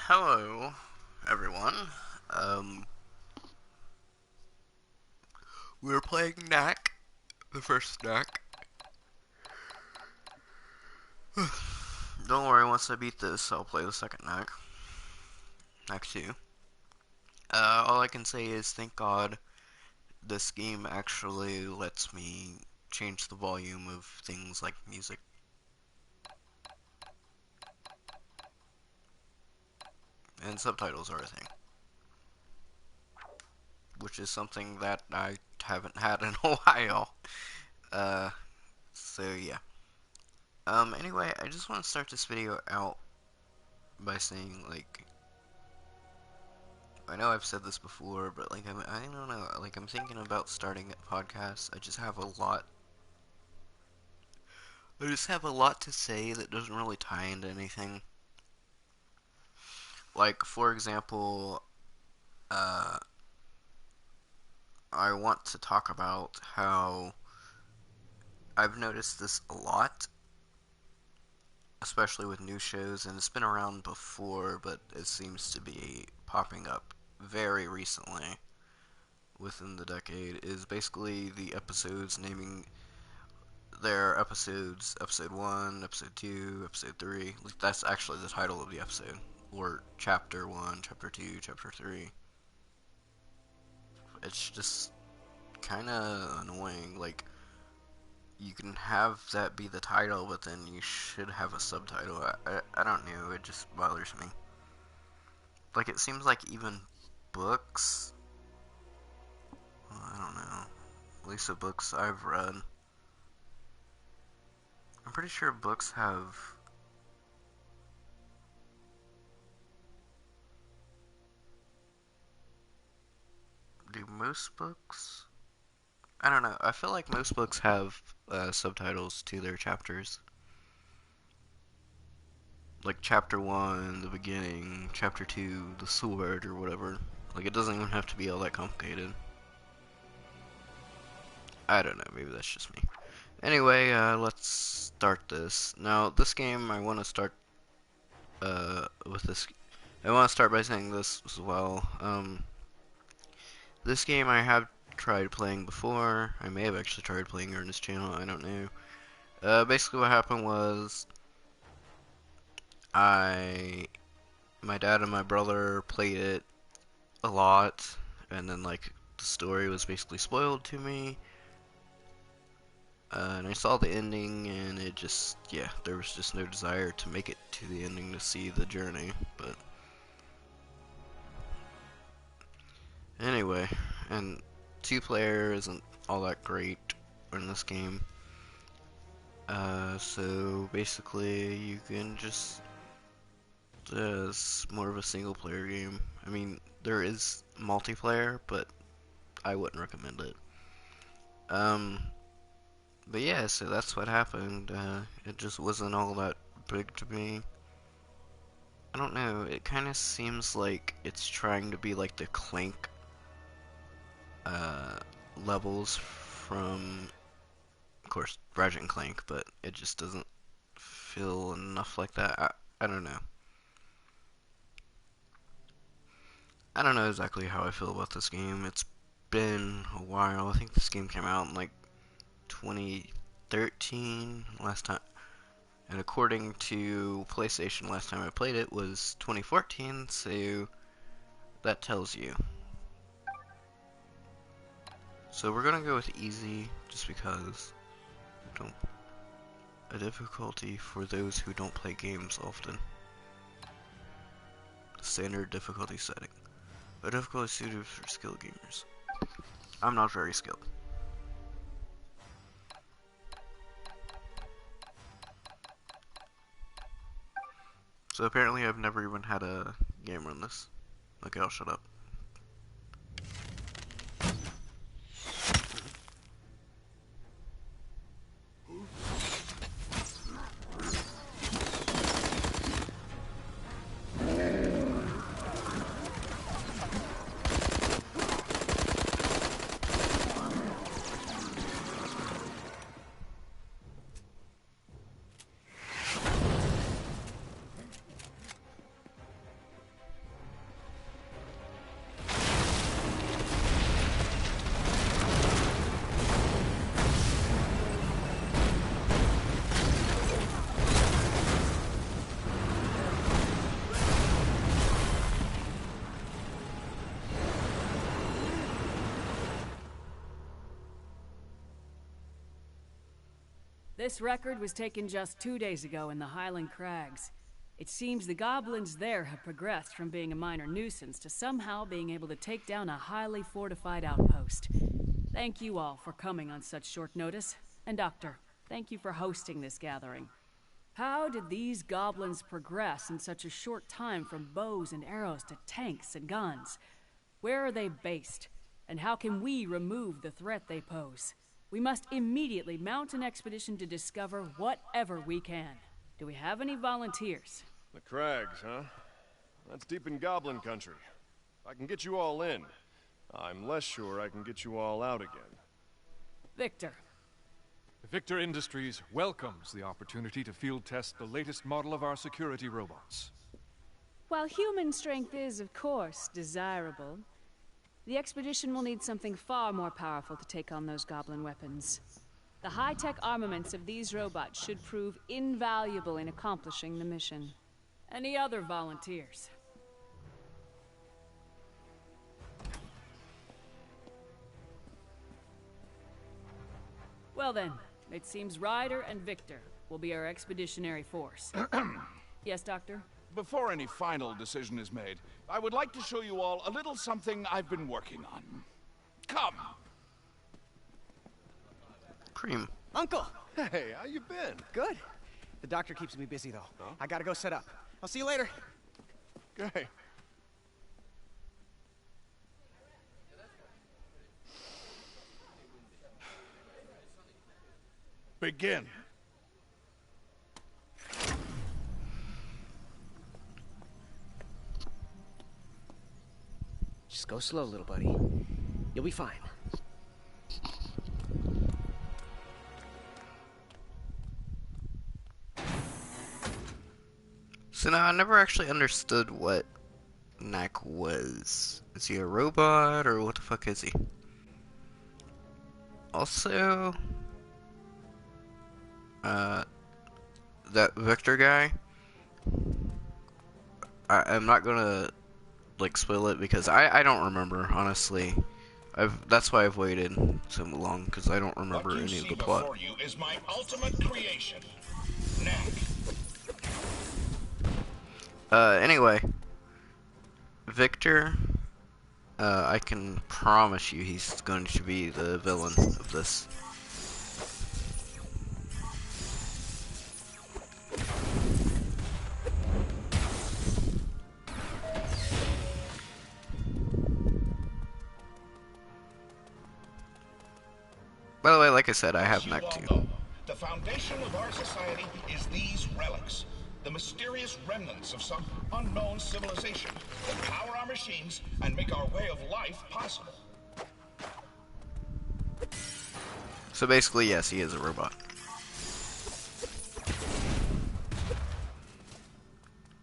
Hello, everyone. Um, we're playing KNACK, the first KNACK. Don't worry, once I beat this, I'll play the second KNACK. KNACK 2. All I can say is thank God this game actually lets me change the volume of things like music. And subtitles are a thing. Which is something that I haven't had in a while. Uh, so yeah. Anyway, I just want to start this video out by saying, like, I know I've said this before, but like I don't know, like I'm thinking about starting a podcast. I just have a lot to say that doesn't really tie into anything. Like for example, uh, I want to talk about how I've noticed this a lot, especially with new shows, and it's been around before, but it seems to be popping up very recently within the decade. Is basically the episodes naming there are episodes, episode 1, episode 2, episode 3. Like, that's actually the title of the episode. Or chapter 1, chapter 2, chapter 3. It's just kind of annoying. Like, you can have that be the title, but then you should have a subtitle. I don't know, it just bothers me. Like, it seems like even books, well, I don't know, at least the books I've read, I'm pretty sure books have. Do most books? I don't know. I feel like most books have subtitles to their chapters. Like chapter 1, the beginning, chapter 2, the sword, or whatever. Like, it doesn't even have to be all that complicated. I don't know. Maybe that's just me. Anyway, let's start this. Now, this game, I want to start with this. I want to start by saying this as well. This game I have tried playing before. I may have actually tried playing it on this channel. I don't know. Basically what happened was I my dad and my brother played it a lot, and then like the story was basically spoiled to me, and I saw the ending, and it just, yeah, there was just no desire to make it to the ending to see the journey. But anyway, and two-player isn't all that great in this game. So basically you can just, it's more of a single-player game. I mean, there is multiplayer, but I wouldn't recommend it. Um, but yeah, so that's what happened. It just wasn't all that big to me. I don't know, it kind of seems like it's trying to be like the Clank uh, levels from, of course, Ratchet and Clank, but it just doesn't feel enough like that. I don't know. I don't know exactly how I feel about this game. It's been a while. I think this game came out in like 2013 last time, and according to PlayStation, last time I played it was 2014, so that tells you. So we're gonna go with easy, just because don't a difficulty for those who don't play games often. Standard difficulty setting. A difficulty suited for skilled gamers. I'm not very skilled. So apparently I've never even had a game run this. Okay, I'll shut up. This record was taken just 2 days ago in the Highland Crags. It seems the goblins there have progressed from being a minor nuisance to somehow being able to take down a highly fortified outpost. Thank you all for coming on such short notice. And Doctor, thank you for hosting this gathering. How did these goblins progress in such a short time from bows and arrows to tanks and guns? Where are they based? And how can we remove the threat they pose? We must immediately mount an expedition to discover whatever we can. Do we have any volunteers? The Crags, huh? That's deep in Goblin country. I can get you all in. I'm less sure I can get you all out again. Victor. Victor Industries welcomes the opportunity to field test the latest model of our security robots. While human strength is, of course, desirable, the expedition will need something far more powerful to take on those goblin weapons. The high-tech armaments of these robots should prove invaluable in accomplishing the mission. Any other volunteers? Well then, it seems Ryder and Victor will be our expeditionary force. Yes, Doctor? Before any final decision is made, I would like to show you all a little something I've been working on. Come! Cream. Uncle! Hey, how you been? Good. The doctor keeps me busy, though. Oh? I gotta go set up. I'll see you later. Okay. Begin. Just go slow, little buddy. You'll be fine. So now I never actually understood what KNACK was. Is he a robot or what the fuck is he? Also, that Victor guy, I'm not gonna like spoil it because I don't remember, honestly. That's why I've waited so long, because I don't remember any of the plot. What you see before you is my ultimate creation, KNACK. Anyway, Victor, I can promise you he's going to be the villain of this. By the way, like I said, I have KNACK too. The foundation of our society is these relics. The mysterious remnants of some unknown civilization that power our machines and make our way of life possible. So basically, yes, he is a robot.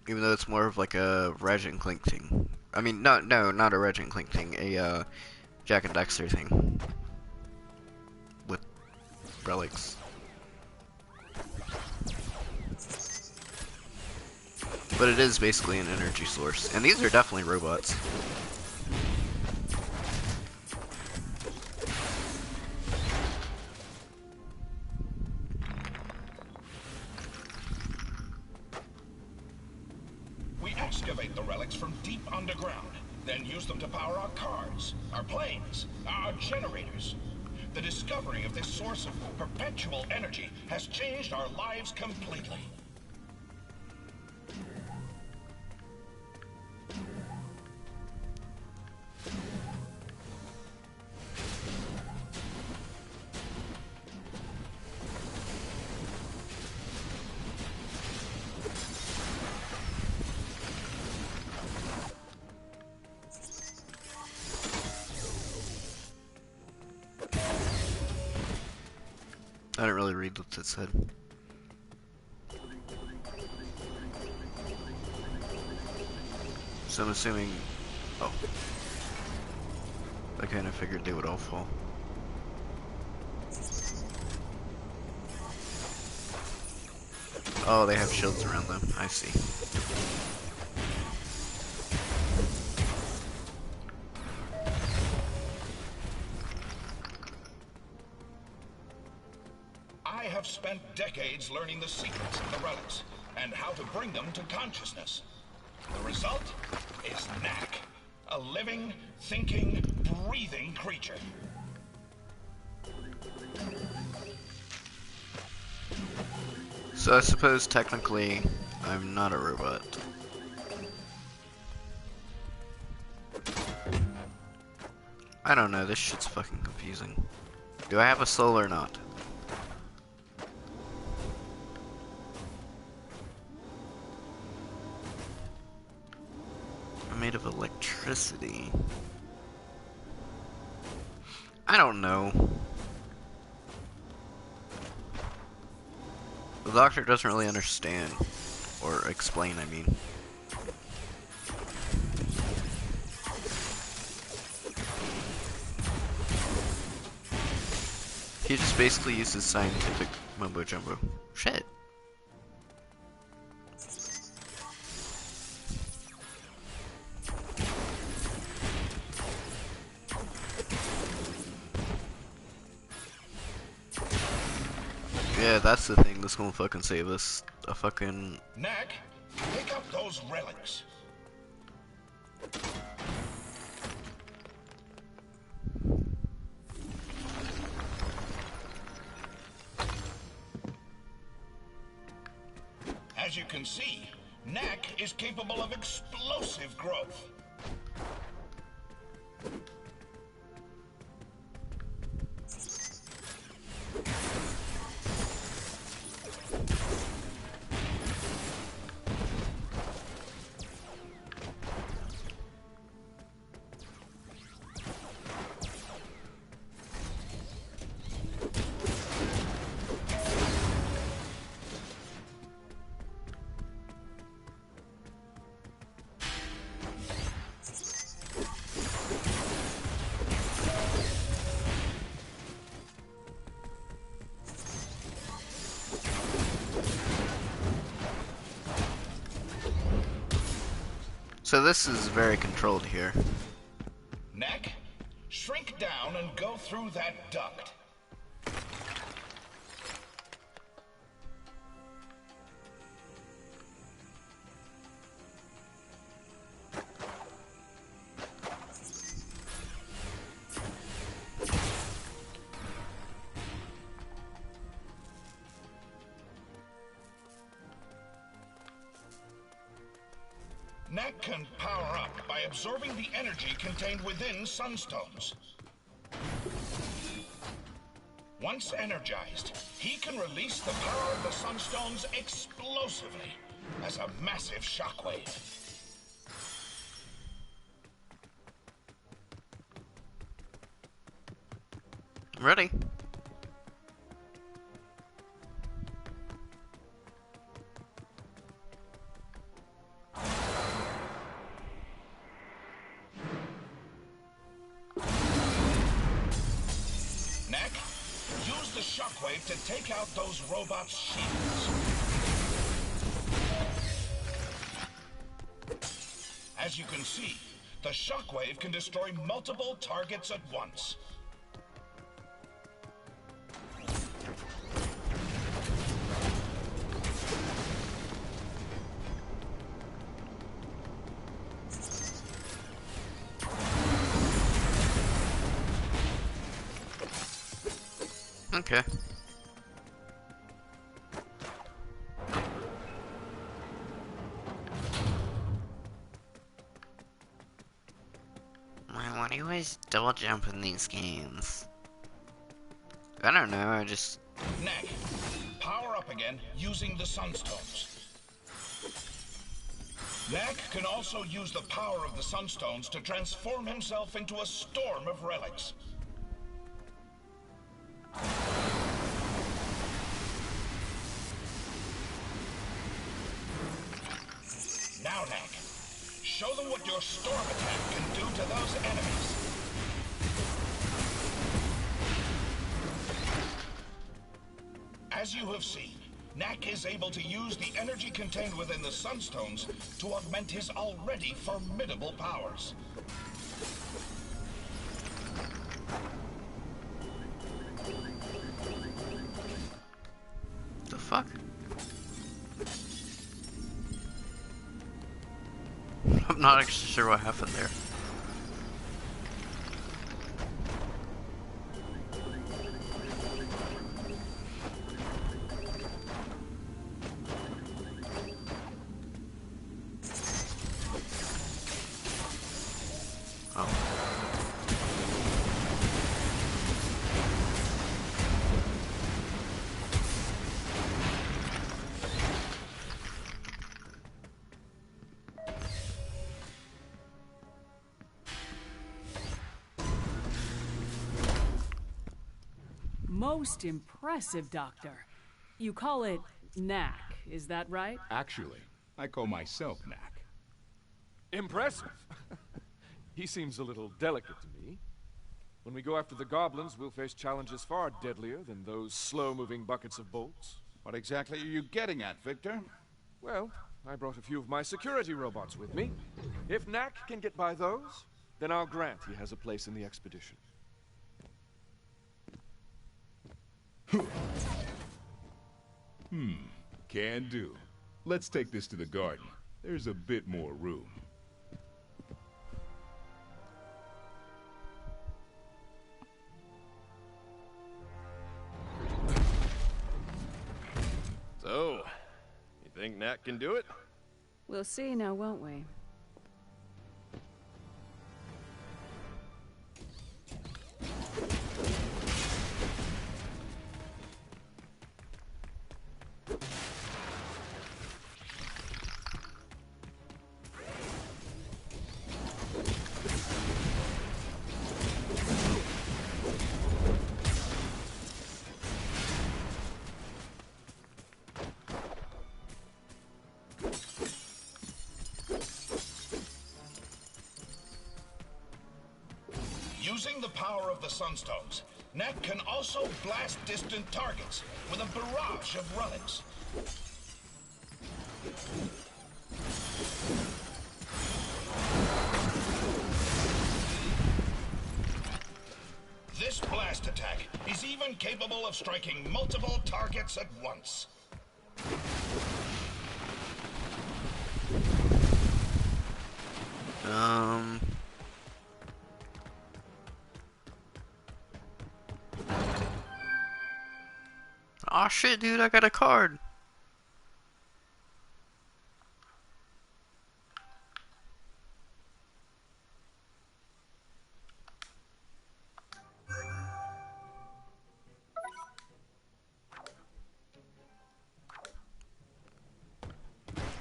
Even though it's more of like a Ratchet and Clank thing. I mean, no, not a Ratchet and Clank thing. A Jack and Dexter thing with relics. But it is basically an energy source, and these are definitely robots. We excavate the relics from deep underground, then use them to power our cars, our planes, our generators. The discovery of this source of perpetual energy has changed our lives completely. I didn't really read what it said. So I'm assuming... Oh. I kind of figured they would all fall. Oh, they have shields around them. I see. I have spent decades learning the secrets of the relics and how to bring them to consciousness. The result is KNACK, a living, thinking, breathing creature. So I suppose technically I'm not a robot. I don't know, this shit's fucking confusing. Do I have a soul or not? I'm made of electricity. I don't know. The doctor doesn't really understand. Or explain, I mean. He just basically uses scientific mumbo jumbo. Shit. Yeah, that's the thing that's gonna fucking save us. A fucking... KNACK, pick up those relics. As you can see, KNACK is capable of explosive growth. So this is very controlled here. KNACK, shrink down and go through that duct. KNACK can power up by absorbing the energy contained within sunstones. Once energized, he can release the power of the sunstones explosively as a massive shockwave. Ready? KNACK, use the shockwave to take out those robots' shields. As you can see, the shockwave can destroy multiple targets at once. Okay. Why do you always double jump in these games? I don't know, I just... KNACK, power up again using the sunstones. KNACK can also use the power of the sunstones to transform himself into a storm of relics. Now, KNACK, show them what your storm attack can do to those enemies. As you have seen, KNACK is able to use the energy contained within the sunstones to augment his already formidable powers. I'm not actually sure what happened there. Most impressive, Doctor. You call it KNACK, is that right? Actually, I call myself KNACK. Impressive. He seems a little delicate to me. When we go after the goblins, we'll face challenges far deadlier than those slow-moving buckets of bolts. What exactly are you getting at, Victor? Well, I brought a few of my security robots with me. If KNACK can get by those, then I'll grant he has a place in the expedition. Can do. Let's take this to the garden. There's a bit more room. So, you think Nat can do it? We'll see now, won't we? Using the power of the Sunstones, KNACK can also blast distant targets with a barrage of relics. This blast attack is even capable of striking multiple targets at once. Aw, shit, dude, I got a card.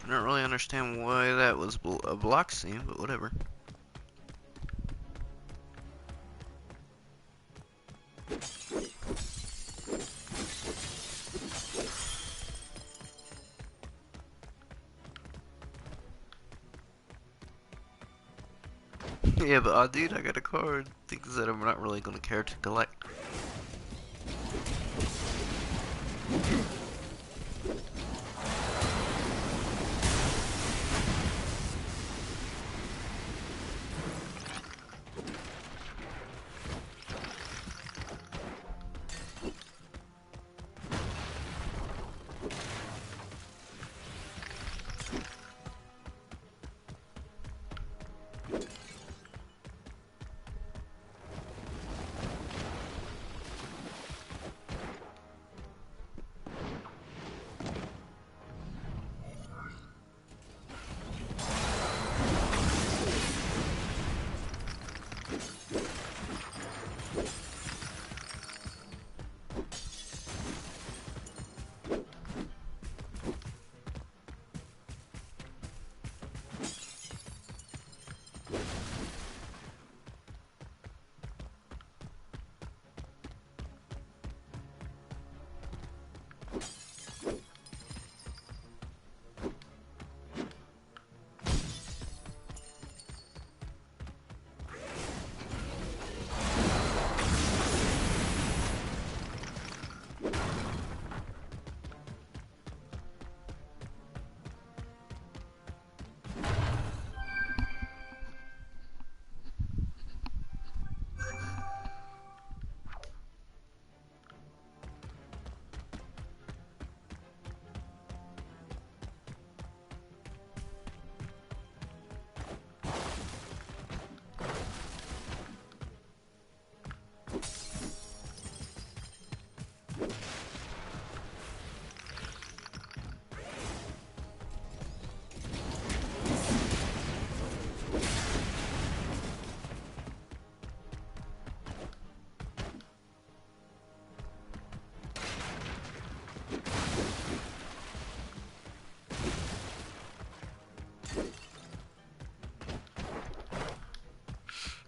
I don't really understand why that was a block scene, but whatever. Yeah, but dude, I got a card. Things that I'm not really gonna care to collect.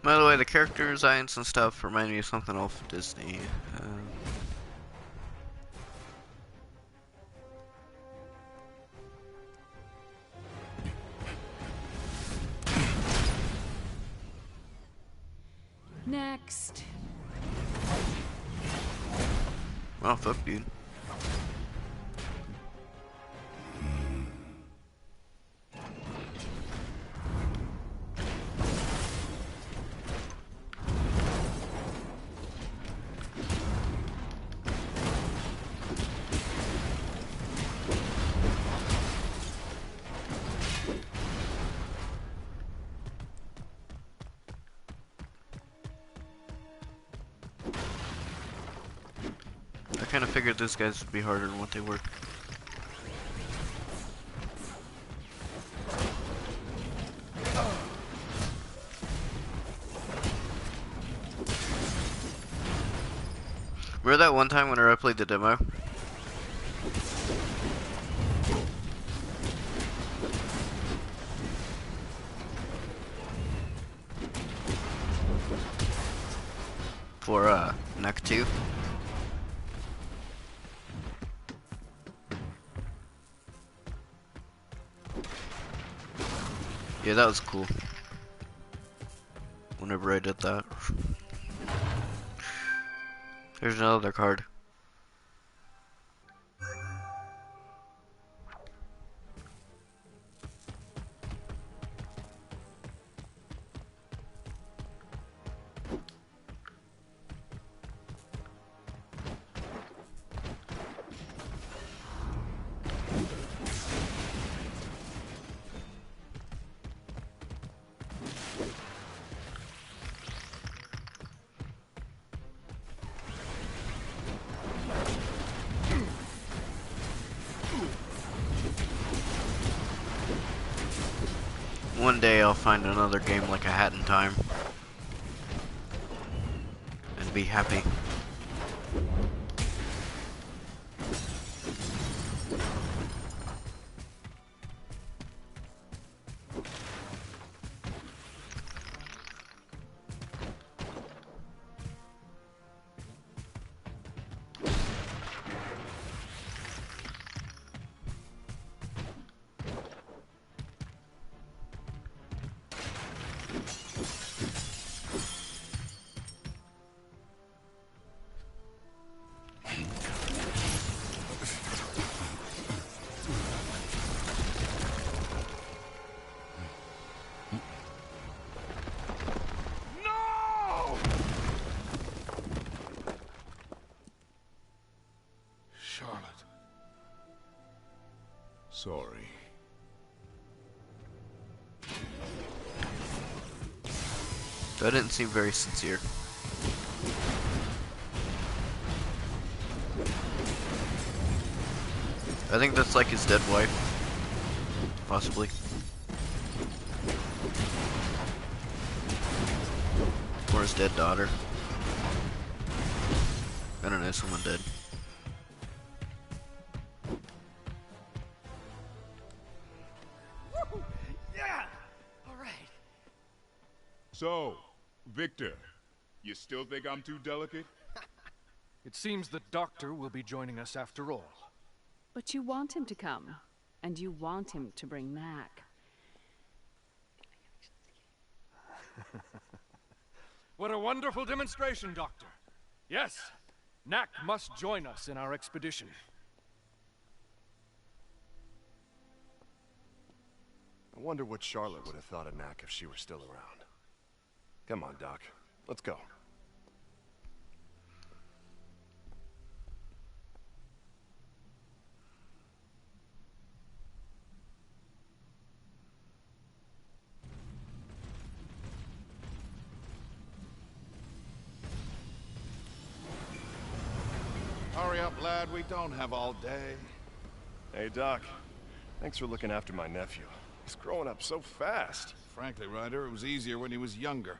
By the way, the character designs and stuff remind me of something off Disney. Next. Oh, fuck, dude. I kind of figured these guys would be harder than what they were. Remember that one time when I played the demo? For KNACK 2? Yeah, that was cool. Whenever I did that. There's another card. One day I'll find another game like A Hat in Time and be happy. Charlotte. Sorry. That didn't seem very sincere. I think that's like his dead wife. Possibly. Or his dead daughter. I don't know, someone dead. Yeah! All right. So, Victor, you still think I'm too delicate? It seems the doctor will be joining us after all. But you want him to come, and you want him to bring Knack. What a wonderful demonstration, Doctor. Yes, KNACK must join us in our expedition. I wonder what Charlotte would have thought of KNACK if she were still around. Come on, Doc. Let's go. Hurry up, lad. We don't have all day. Hey, Doc. Thanks for looking after my nephew. He's growing up so fast. Frankly, Ryder, it was easier when he was younger.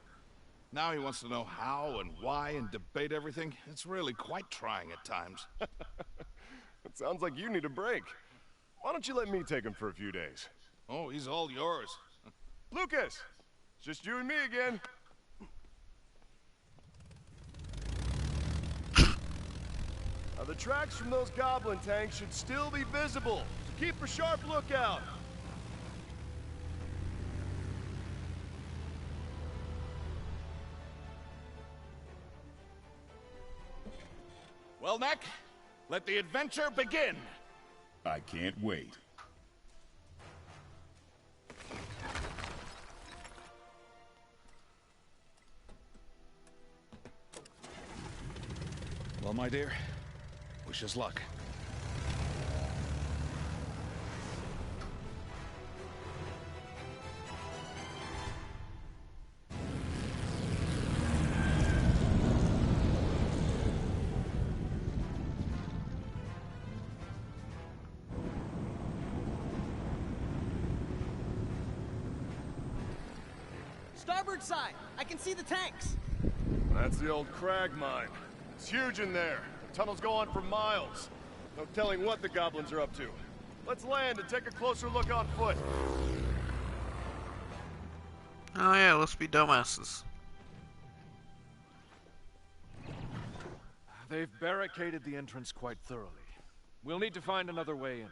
Now he wants to know how and why and debate everything. It's really quite trying at times. It sounds like you need a break. Why don't you let me take him for a few days? Oh, he's all yours. Lucas! It's just you and me again. The tracks from those goblin tanks should still be visible, so keep a sharp lookout. Well, Knack, let the adventure begin! I can't wait. Well, my dear, wish us luck. Starboard side! I can see the tanks! That's the old crag mine. It's huge in there. Tunnels go on for miles. No telling what the goblins are up to. Let's land and take a closer look on foot. Oh yeah, let's be dumbasses. They've barricaded the entrance quite thoroughly. We'll need to find another way in.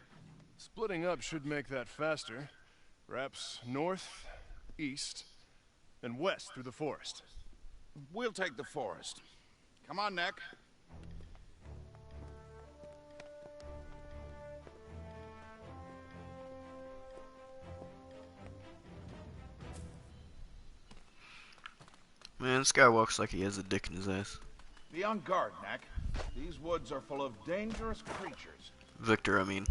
Splitting up should make that faster. Perhaps north, east, and west through the forest. We'll take the forest. Come on, Knack. Man, this guy walks like he has a dick in his ass. Be on guard, Knack. These woods are full of dangerous creatures. Victor, I mean.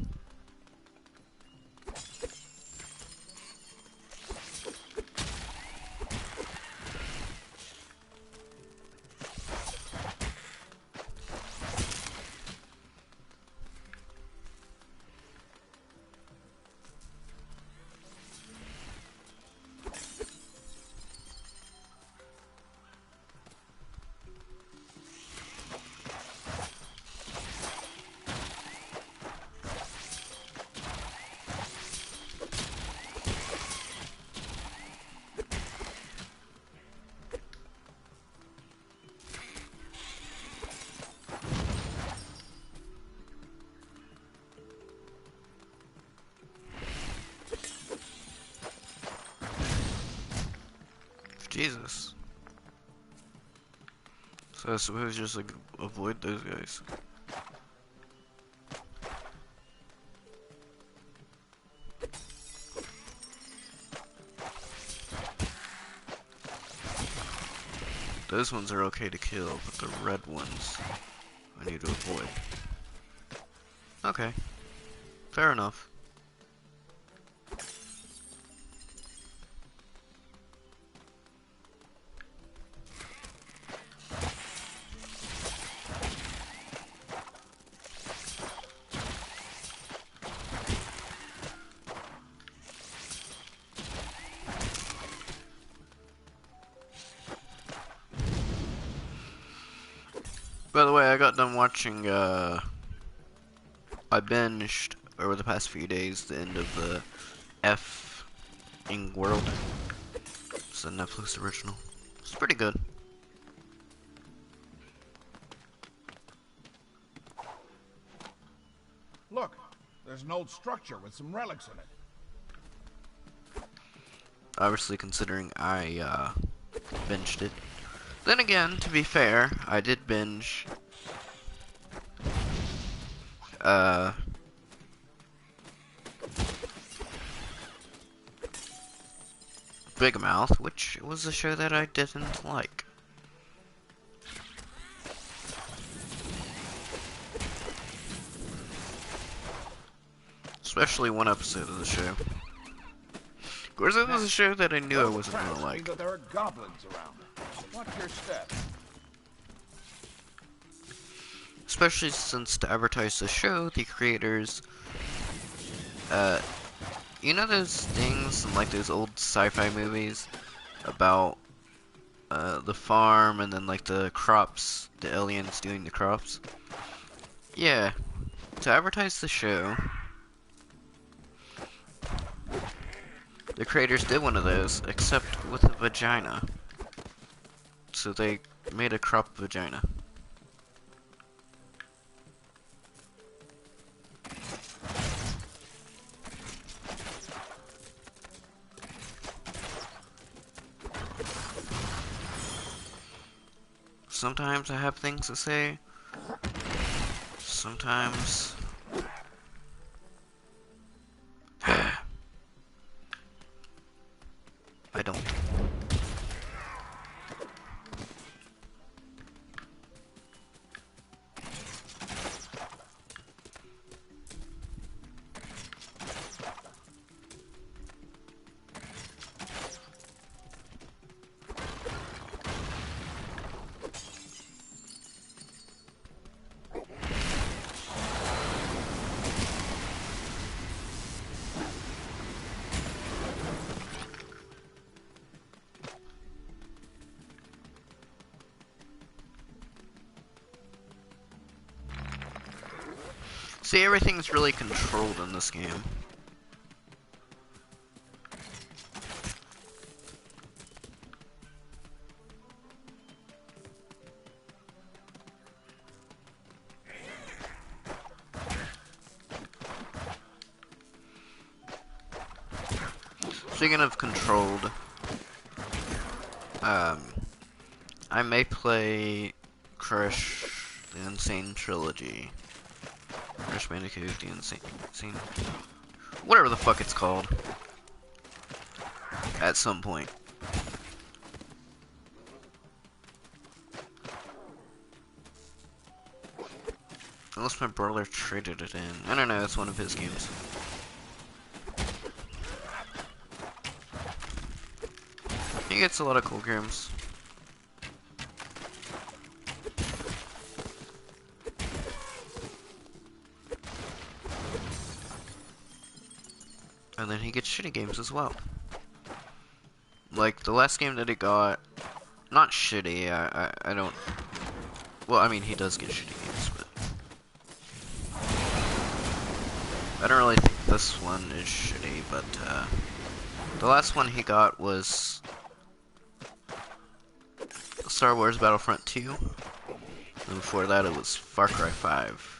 Jesus. So I suppose just like avoid those guys. Those ones are okay to kill, but the red ones I need to avoid. Okay. Fair enough. By the way, I got done watching, I binged over the past few days the end of the F-ing World. It's a Netflix original. It's pretty good. Look, there's an old structure with some relics in it. Obviously, considering I, binged it. Then again, to be fair, I did binge, Big Mouth, which was a show that I didn't like. Especially one episode of the show. Of course, it was a show that I knew I wasn't gonna like. That there are goblins around. Watch your step. Especially since to advertise the show, the creators, you know those things in like those old sci-fi movies about the farm and then like the crops, the aliens doing the crops? Yeah, to advertise the show, the creators did one of those, except with a vagina. So they made a crop vagina. sometimes I have things to say. Sometimes I don't. See, everything's really controlled in this game. Speaking of controlled, I may play Crash the Insane Trilogy. Crash Bandicoot the Insane... whatever the fuck it's called. At some point. Unless my brother traded it in. I don't know, it's one of his games. He gets a lot of cool games. And then he gets shitty games as well. Like, the last game that he got... not shitty, I don't... well, I mean, he does get shitty games, but... I don't really think this one is shitty, but, the last one he got was... Star Wars Battlefront 2. And before that, it was Far Cry 5.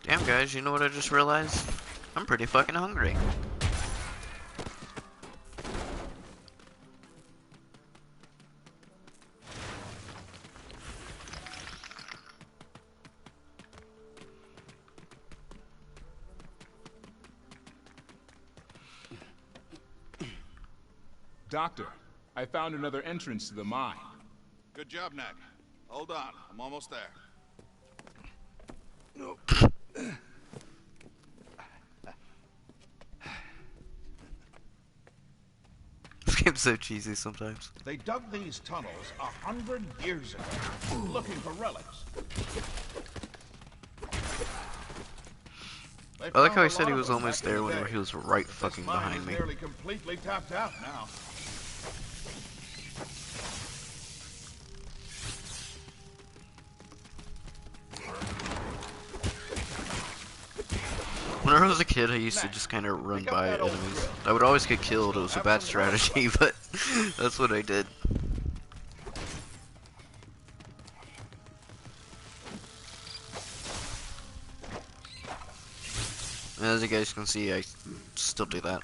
Damn, guys, you know what I just realized? I'm pretty fucking hungry. Doctor, I found another entrance to the mine. Good job, Knack. Hold on, I'm almost there. This game's so cheesy sometimes. They dug these tunnels 100 years ago, looking for relics. I like how he said he was almost there whenever he was right fucking behind me. Nearly completely tapped out now. Whenever I was a kid, I used to just kind of run by enemies. I would always get killed. It was a bad strategy, but that's what I did. As you guys can see, I still do that.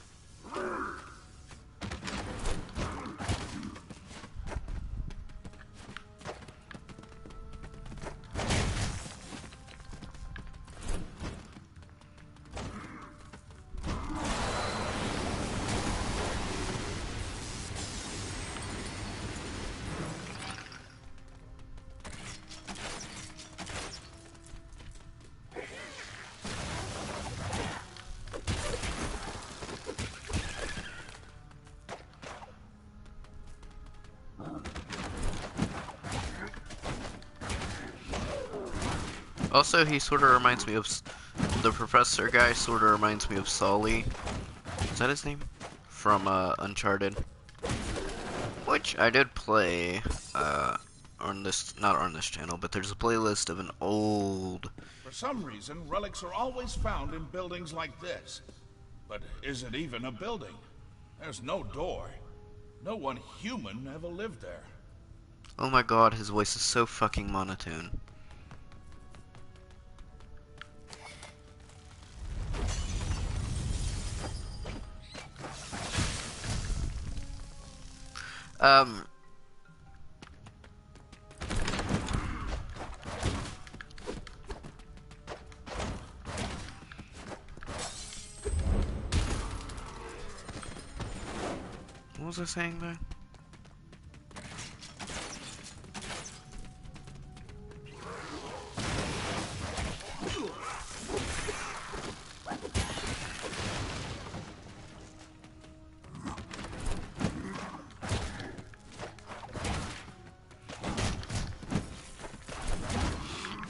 Also, he sort of reminds me of the professor guy. Sort of reminds me of Sully. Is that his name? From Uncharted, which I did play on this, not on this channel, but there's a playlist of an old. For some reason, relics are always found in buildings like this. But is it even a building? There's no door. No one human ever lived there. Oh my god, his voice is so fucking monotone. What was I saying there?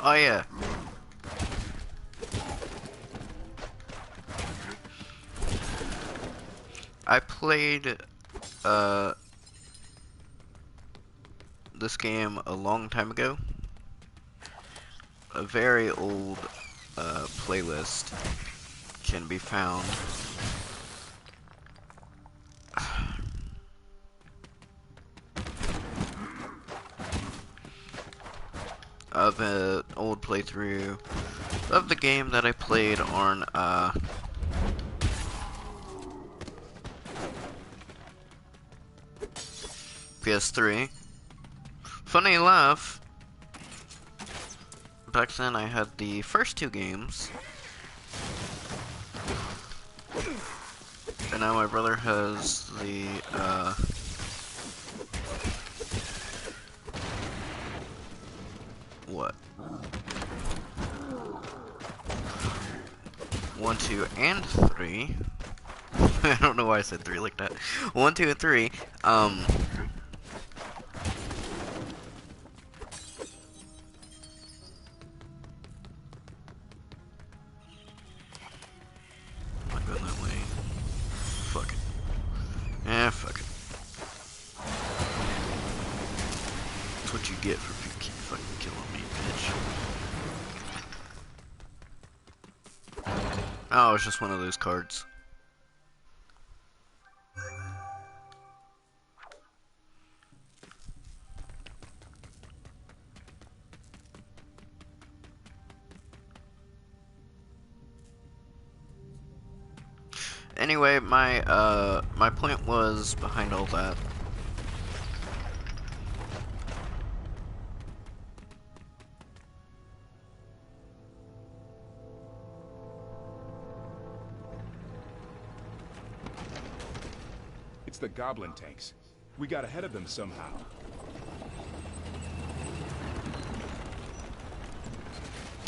Oh yeah. I played this game a long time ago. A very old playlist can be found of an old playthrough of the game that I played on PS3. Funny enough, back then I had the first two games, and now my brother has the what? 1, 2, and 3. I don't know why I said 3 like that. 1, 2, and 3. I'm not going that way. Fuck it. Yeah, fuck it. That's what you get for fucking killing me, bitch. Oh, it's just one of those cards. Anyway, my point was behind all that. It's the goblin tanks. We got ahead of them somehow.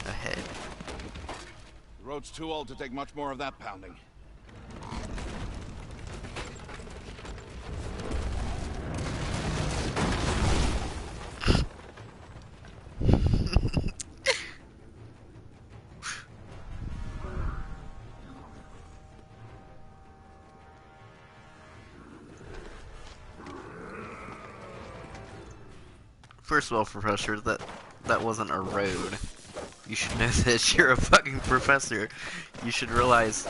Ahead. The road's too old to take much more of that pounding. First of all, Professor, that wasn't a road. You should know this. You're a fucking professor. You should realize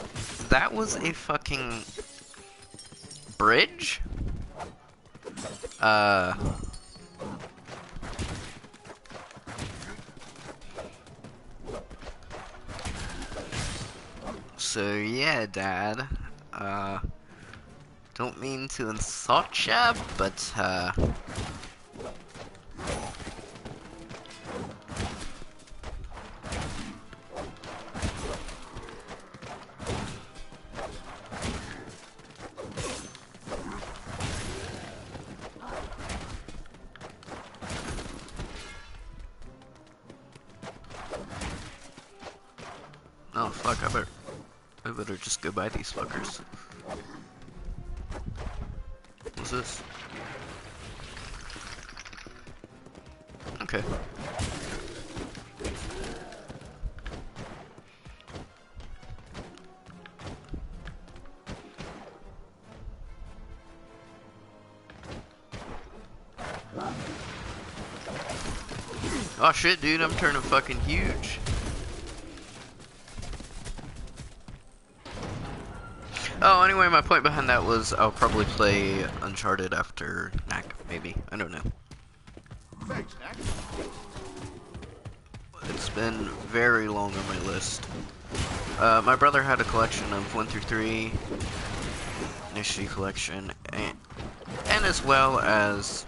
that was a fucking bridge? So yeah, Dad. Don't mean to insult ya, but oh fuck, I better just go buy these fuckers. What's this? Okay. Oh shit, dude, I'm turning fucking huge. Oh, anyway, my point behind that was I'll probably play Uncharted after KNACK, maybe. I don't know. Thanks, Knack. It's been very long on my list. My brother had a collection of 1 through 3, an issue collection, and as well as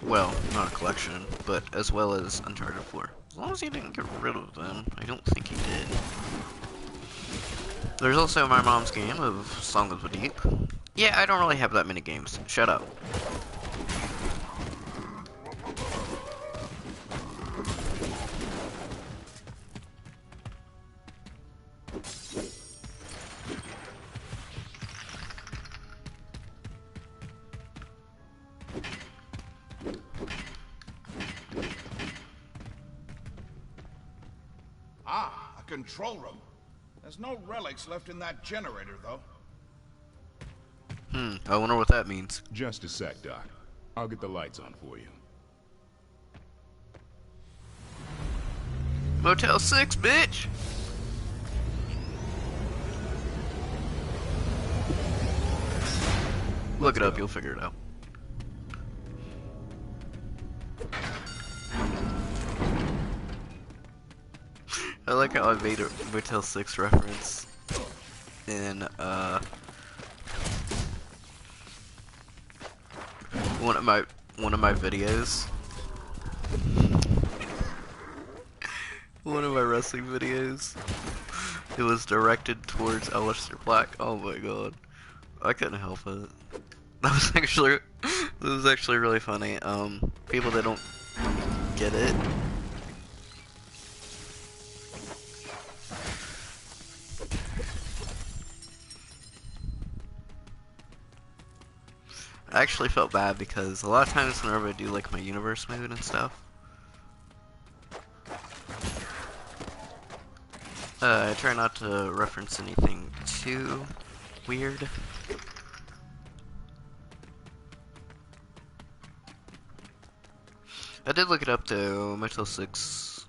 well, not a collection, but as well as Uncharted 4. As long as he didn't get rid of them, I don't think he did. There's also my mom's game of Song of the Deep. Yeah, I don't really have that many games. Shut up. Ah, a control room. There's no relics left in that generator, though. I wonder what that means. Just a sec, Doc. I'll get the lights on for you. Motel 6, bitch! Look it up, you'll figure it out. I like how I made a Motel 6 reference in, one of my videos. One of my wrestling videos. It was directed towards Aleister Black. Oh my god. I couldn't help it. That was actually really funny. People that don't get it. I actually felt bad because a lot of times whenever I do like my universe mode and stuff, I try not to reference anything too weird. I did look it up though, Metal 6.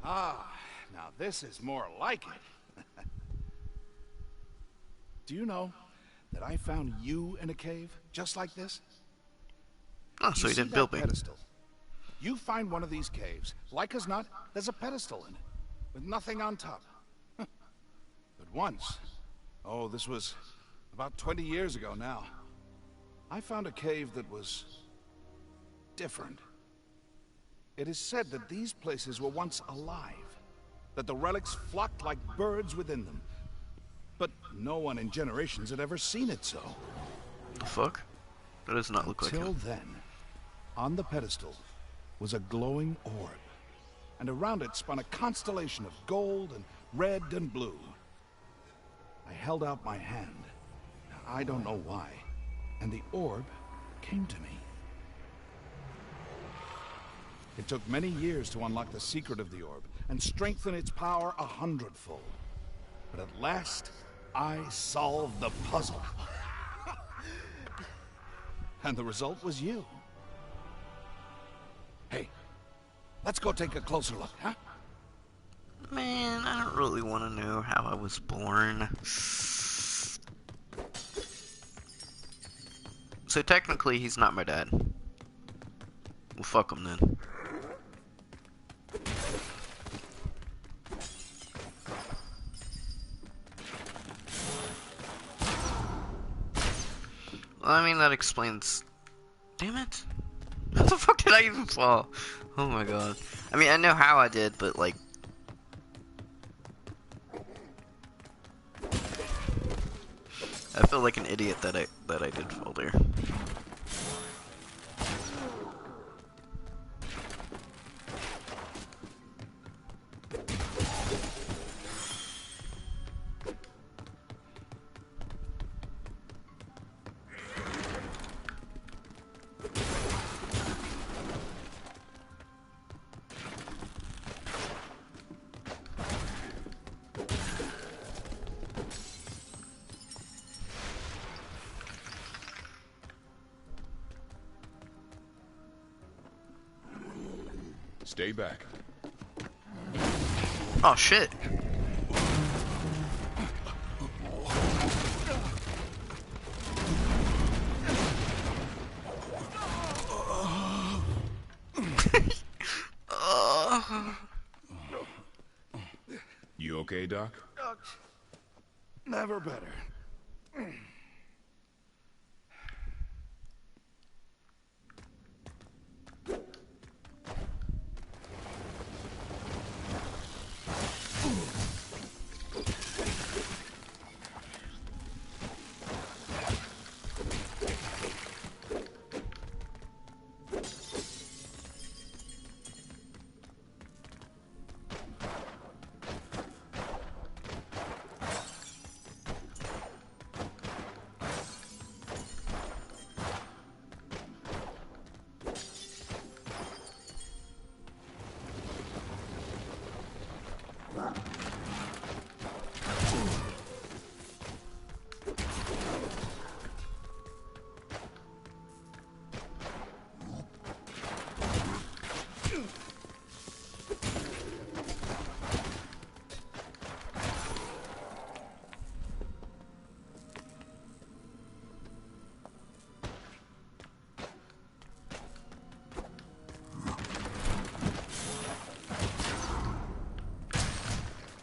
Ah, now this is more like it. Do you know that I found you in a cave just like this? Oh, so you see didn't that build me. pedestal? You find one of these caves, like as not, there's a pedestal in it, with nothing on top. But once, oh, this was about 20 years ago now, I found a cave that was different. It is said that these places were once alive, that the relics flocked like birds within them. But no one in generations had ever seen it so. The fuck? That does not look like Till him. then, on the pedestal was a glowing orb, and around it spun a constellation of gold and red and blue. I held out my hand. I don't know why, and the orb came to me. It took many years to unlock the secret of the orb and strengthen its power 100-fold. But at last, I solved the puzzle. And the result was you. Hey, let's go take a closer look, huh? Man, I don't really want to know how I was born. So technically, he's not my dad. Well, fuck him then. Well, I mean, that explains... Damn it. How the fuck did I even fall? Oh my god. I mean, I know how I did, but like... I feel like an idiot that I did fall there. Stay back. Oh shit. You okay, Doc? Never better.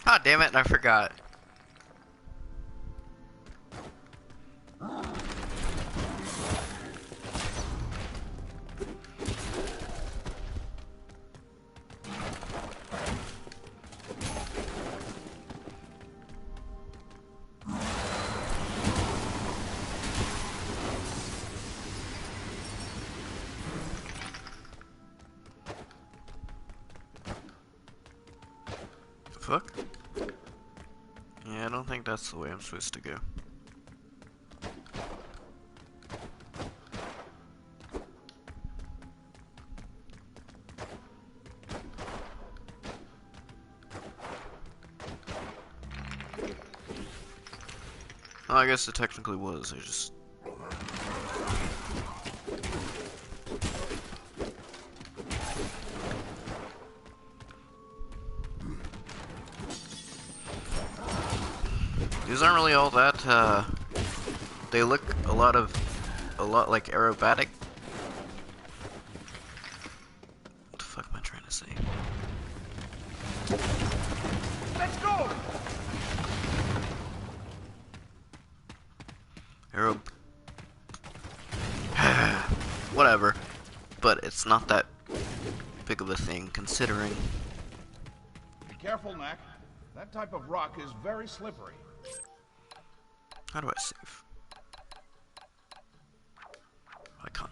Ah, damn it, I forgot. Fuck? Yeah, I don't think that's the way I'm supposed to go. Well, I guess it technically was, I just... These aren't really all that, they look a lot like aerobatic. What the fuck am I trying to say? Let's go! Whatever. But it's not that big of a thing, considering... Be careful, Knack. That type of rock is very slippery. How do I save? I can't.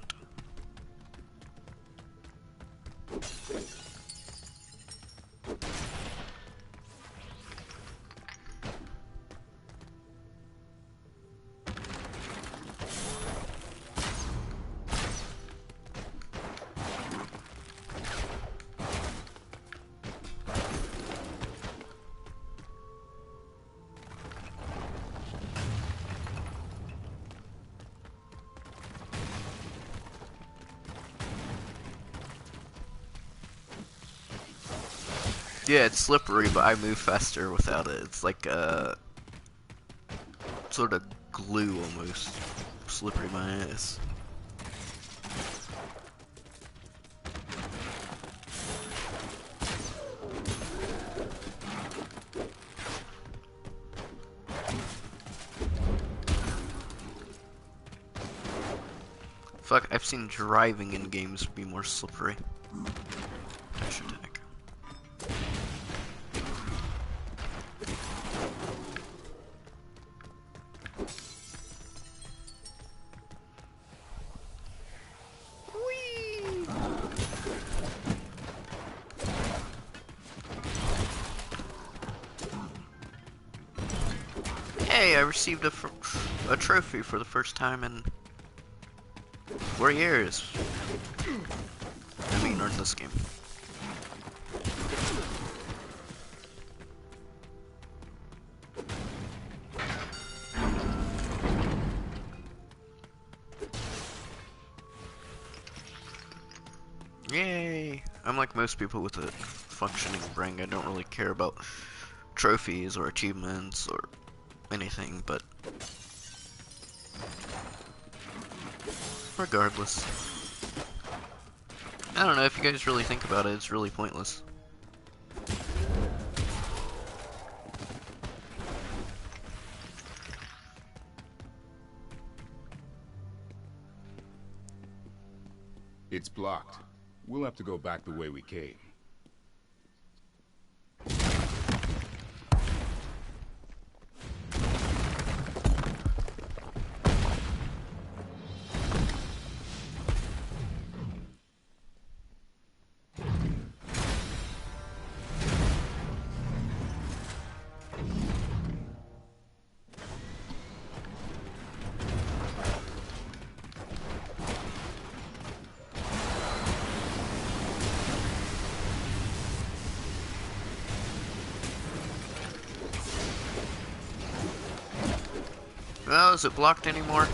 Yeah, it's slippery, but I move faster without it. It's like sort of glue almost. Slippery my ass. Fuck, I've seen driving in games be more slippery. Dash attack. Hey, I received a trophy for the first time in 4 years. I mean, or in this game. Yay! I'm like most people with a functioning brain. I don't really care about trophies or achievements or anything, but regardless. I don't know, if you guys really think about it, it's really pointless. It's blocked. We'll have to go back the way we came. Oh, is it blocked anymore?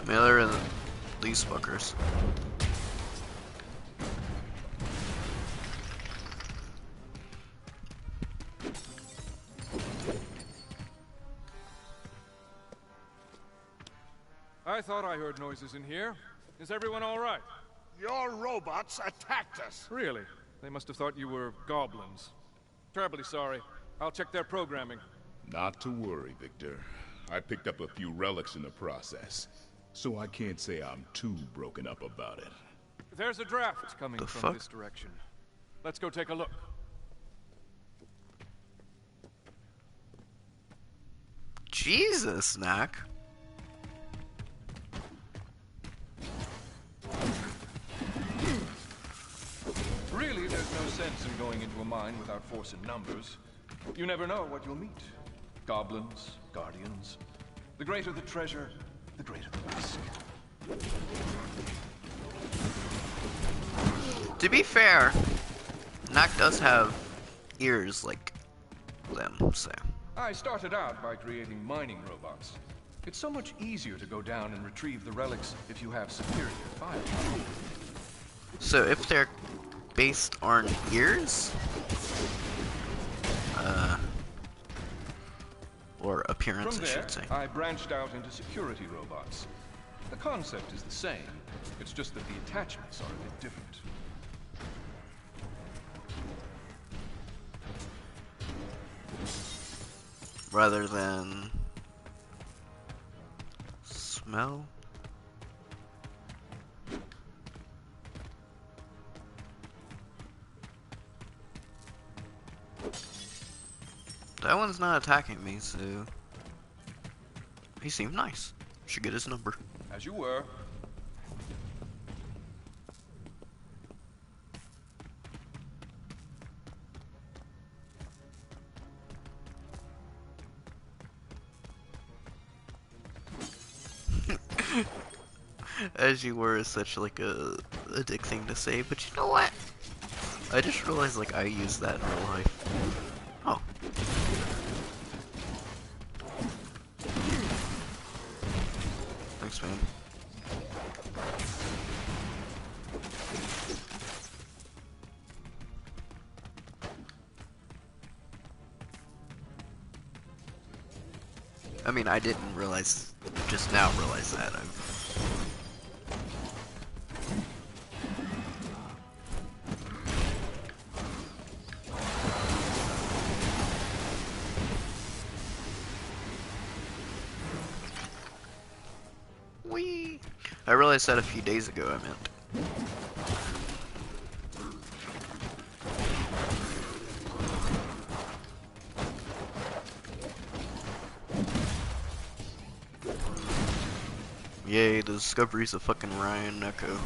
Miller and these fuckers. I thought I heard noises in here. Is everyone all right? Your robots attacked us. Really? They must have thought you were goblins. Terribly sorry. I'll check their programming. Not to worry, Victor. I picked up a few relics in the process, so I can't say I'm too broken up about it. There's a draft coming The from fuck? this direction. Let's go take a look. Jesus, Knack. Really, there's no sense in going into a mine without force in numbers. You never know what you'll meet. Goblins, guardians. The greater the treasure, the greater the risk. To be fair, Knack does have ears like them, so. I started out by creating mining robots. It's so much easier to go down and retrieve the relics if you have superior firepower. So if they're based on ears? Or appearance, From I there, should say. I branched out into security robots. The concept is the same. It's just that the attachments are a bit different. Rather than smell? That one's not attacking me, so he seemed nice. Should get his number. As you were. As you were is such like a dick thing to say, but you know what? I just realized like I use that in real life. Oh. Thanks, man. I mean, I didn't realize, just now realize that. Whee! I realized that a few days ago, I meant. Yay, the discoveries of fucking Ryan Echo.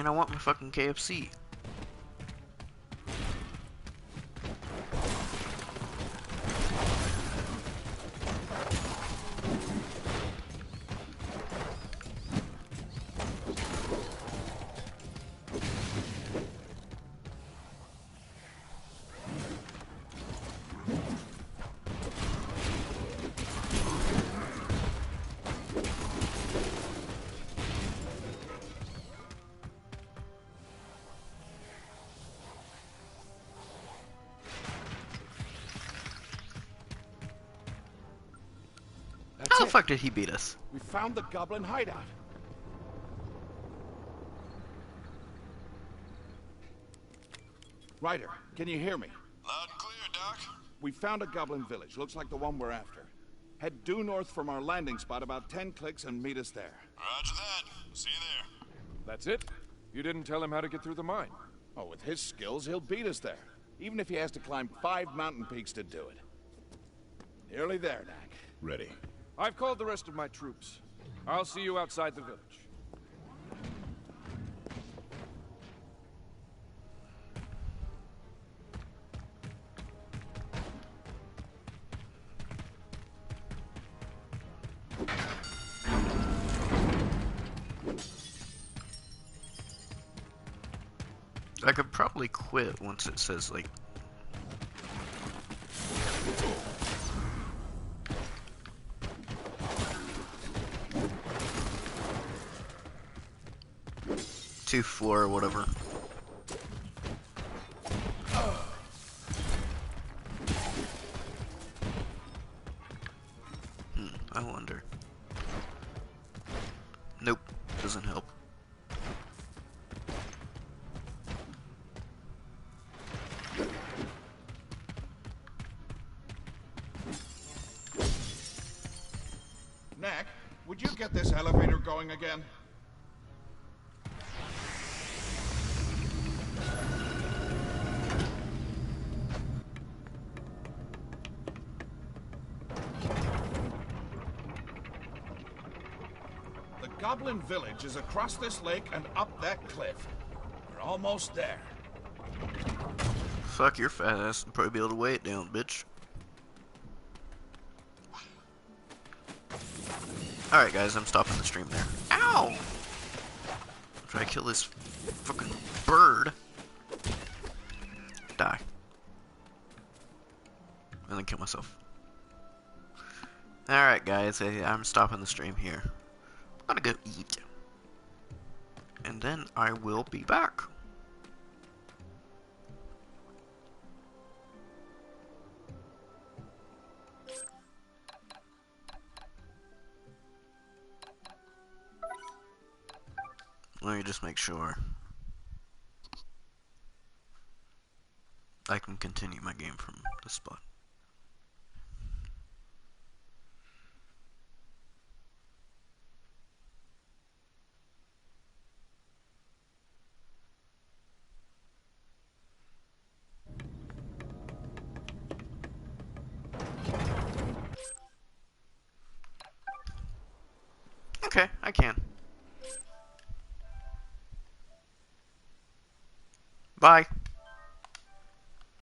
Man, I want my fucking KFC. How the fuck did he beat us? We found the goblin hideout. Ryder, can you hear me? Loud and clear, Doc. We found a goblin village. Looks like the one we're after. Head due north from our landing spot about 10 clicks and meet us there. Roger that. See you there. That's it? You didn't tell him how to get through the mine. Oh, with his skills, he'll beat us there. Even if he has to climb 5 mountain peaks to do it. Nearly there, Knack. Ready. I've called the rest of my troops. I'll see you outside the village. I could probably quit once it says, like... Two, four, or whatever. I wonder. Nope, doesn't help. Knack, would you get this elevator going again? The Goblin Village is across this lake and up that cliff. We're almost there. Fuck your fat ass. I'll probably be able to weigh it down, bitch. Alright guys, I'm stopping the stream there. Ow! Try to kill this fucking bird. Die. And then kill myself. Alright guys, I'm stopping the stream here. I'm gonna go eat. And then I will be back. Let me just make sure I can continue my game from this spot. Okay, I can. Bye.